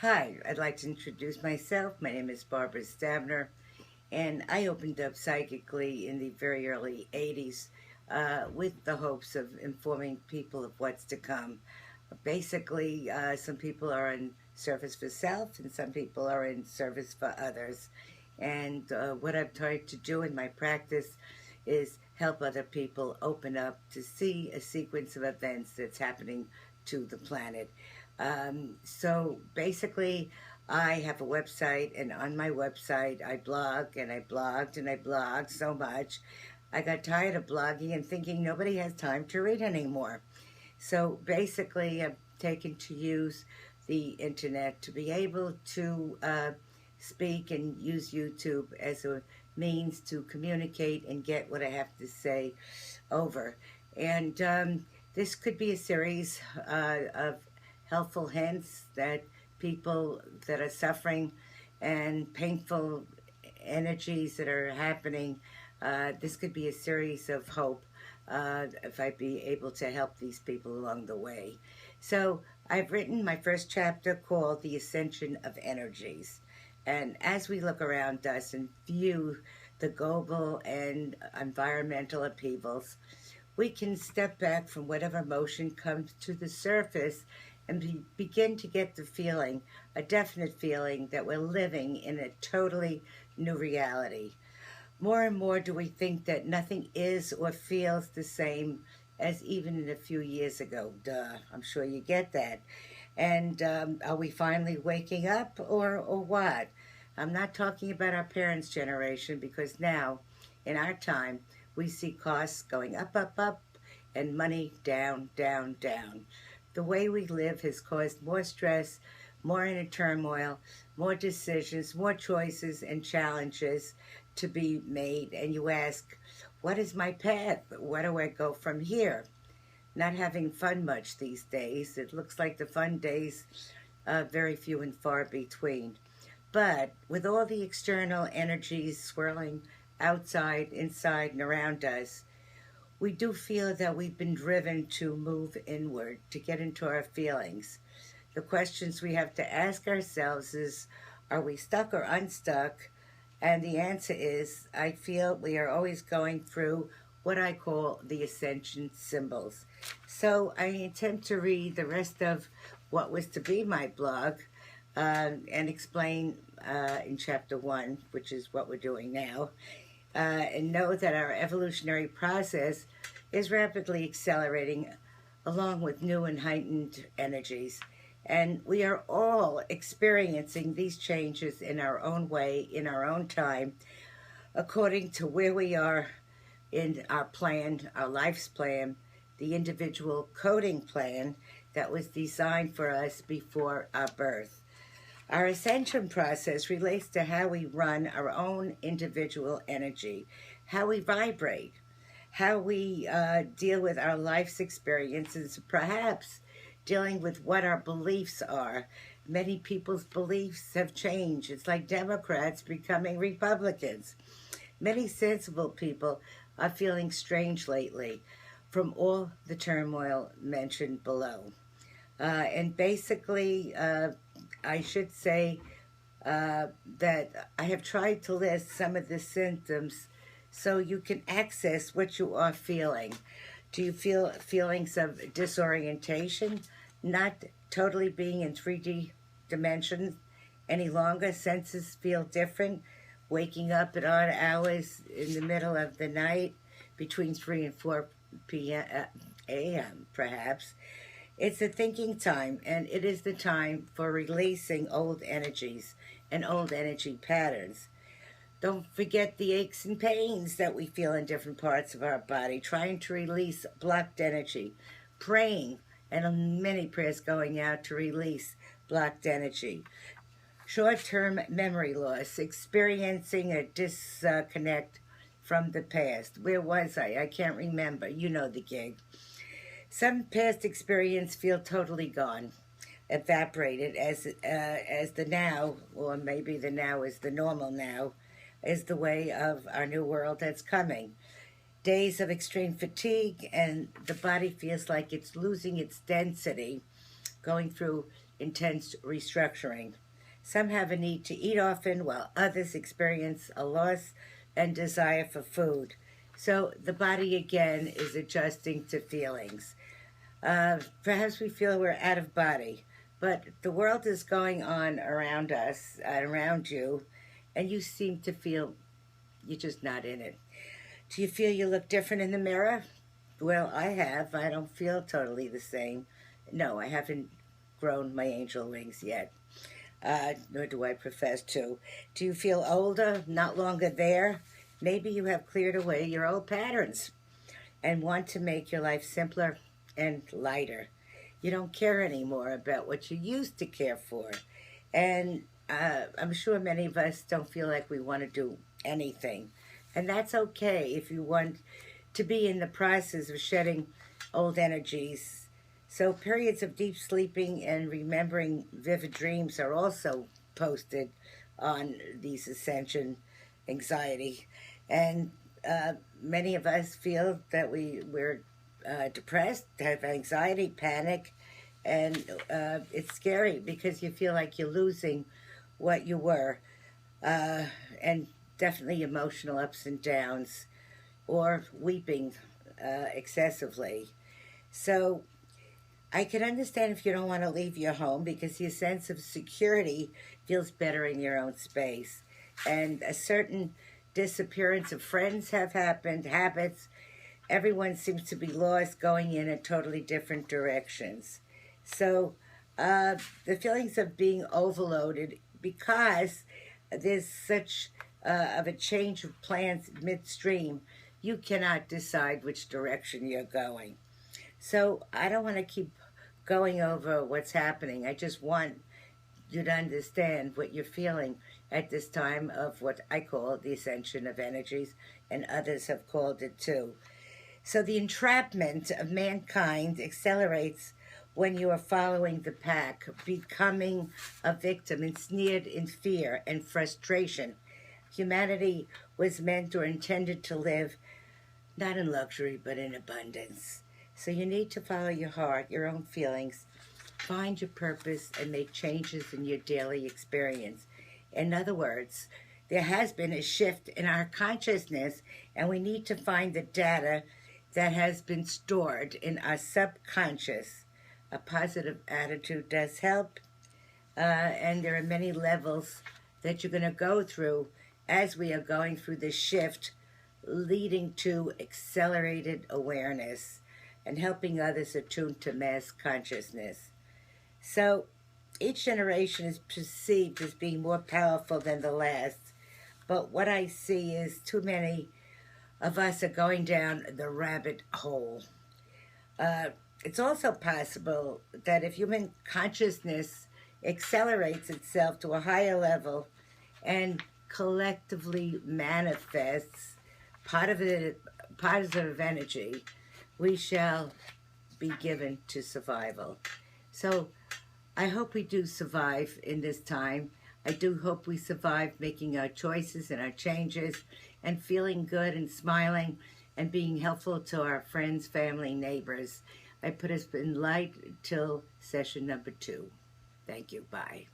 Hi, I'd like to introduce myself. My name is Barbara Stabiner, and I opened up psychically in the very early 80s with the hopes of informing people of what's to come. Basically, some people are in service for self, and some people are in service for others. And what I've tried to do in my practice is help other people open up to see a sequence of events that's happening to the planet. So basically, I have a website, and on my website, I blog, and I blogged, and I blogged so much. I got tired of blogging and thinking nobody has time to read anymore. So basically, I've taken to use the internet to be able to speak and use YouTube as a means to communicate and get what I have to say over. And this could be a series of helpful hints that people that are suffering and painful energies that are happening, this could be a series of hope if I'd be able to help these people along the way. So I've written my first chapter called The Ascension of Energies. And as we look around us and view the global and environmental upheavals, we can step back from whatever emotion comes to the surface and begin to get the feeling, a definite feeling, that we're living in a totally new reality. More and more do we think that nothing is or feels the same as even in a few years ago. Duh, I'm sure you get that. And are we finally waking up or what? I'm not talking about our parents' generation, because now, in our time, we see costs going up, up, up, and money down, down, down. The way we live has caused more stress, more inner turmoil, more decisions, more choices and challenges to be made. And you ask, what is my path? Where do I go from here? Not having fun much these days. It looks like the fun days are very few and far between. But with all the external energies swirling outside, inside, and around us, we do feel that we've been driven to move inward, to get into our feelings. The questions we have to ask ourselves is, are we stuck or unstuck? And the answer is, I feel we are always going through what I call the Ascension symbols. So I intend to read the rest of what was to be my blog and explain in chapter 1, which is what we're doing now, and know that our evolutionary process is rapidly accelerating along with new and heightened energies. And we are all experiencing these changes in our own way, in our own time, according to where we are in our plan, our life's plan, the individual coding plan that was designed for us before our birth. Our ascension process relates to how we run our own individual energy, how we vibrate, how we deal with our life's experiences, perhaps dealing with what our beliefs are. Many people's beliefs have changed. It's like Democrats becoming Republicans. Many sensible people are feeling strange lately from all the turmoil mentioned below. And basically, I should say that I have tried to list some of the symptoms so you can access what you are feeling. Do you feel feelings of disorientation, not totally being in 3D dimensions any longer? Senses feel different, waking up at odd hours in the middle of the night, between 3 and 4 p.m. a.m. perhaps. It's a thinking time, and it is the time for releasing old energies and old energy patterns. Don't forget the aches and pains that we feel in different parts of our body, trying to release blocked energy, praying, and many prayers going out to release blocked energy. Short-term memory loss, experiencing a disconnect from the past. Where was I? I can't remember. You know the gig. Some past experience feel totally gone, evaporated, as the now, or maybe the now is the normal now, is the way of our new world that's coming. Days of extreme fatigue, and the body feels like it's losing its density, going through intense restructuring. Some have a need to eat often, while others experience a loss and desire for food. So the body again is adjusting to feelings. Perhaps we feel we're out of body, but the world is going on around us, around you, and you seem to feel you're just not in it. Do you feel you look different in the mirror? Well, I have. I don't feel totally the same. No, I haven't grown my angel wings yet, nor do I profess to. Do you feel older, not longer there? Maybe you have cleared away your old patterns and want to make your life simpler and lighter. You don't care anymore about what you used to care for. And I'm sure many of us don't feel like we want to do anything. And that's okay if you want to be in the process of shedding old energies. So periods of deep sleeping and remembering vivid dreams are also posted on these Ascension anxiety. And many of us feel that we're depressed, have anxiety, panic, and it's scary because you feel like you're losing what you were, and definitely emotional ups and downs, or weeping excessively. So I can understand if you don't want to leave your home because your sense of security feels better in your own space. And a certain disappearance of friends have happened, habits. Everyone seems to be lost, going in totally different directions. So the feelings of being overloaded because there's such of a change of plans midstream, you cannot decide which direction you're going. So I don't want to keep going over what's happening. I just want you to understand what you're feeling at this time of what I call the ascension of energies, and others have called it too. So the entrapment of mankind accelerates when you are following the pack, becoming a victim, ensnared in fear and frustration. Humanity was meant or intended to live not in luxury, but in abundance. So you need to follow your heart, your own feelings, find your purpose, and make changes in your daily experience. In other words, there has been a shift in our consciousness, and we need to find the data that has been stored in our subconscious. A positive attitude does help, and there are many levels that you're going to go through as we are going through this shift, leading to accelerated awareness and helping others attune to mass consciousness. So each generation is perceived as being more powerful than the last, but what I see is too many of us are going down the rabbit hole. It's also possible that if human consciousness accelerates itself to a higher level and collectively manifests positive energy, we shall be given to survival. So I hope we do survive in this time. I do hope we survive making our choices and our changes and feeling good and smiling and being helpful to our friends, family, neighbors. I put us in light till session number 2. Thank you. Bye.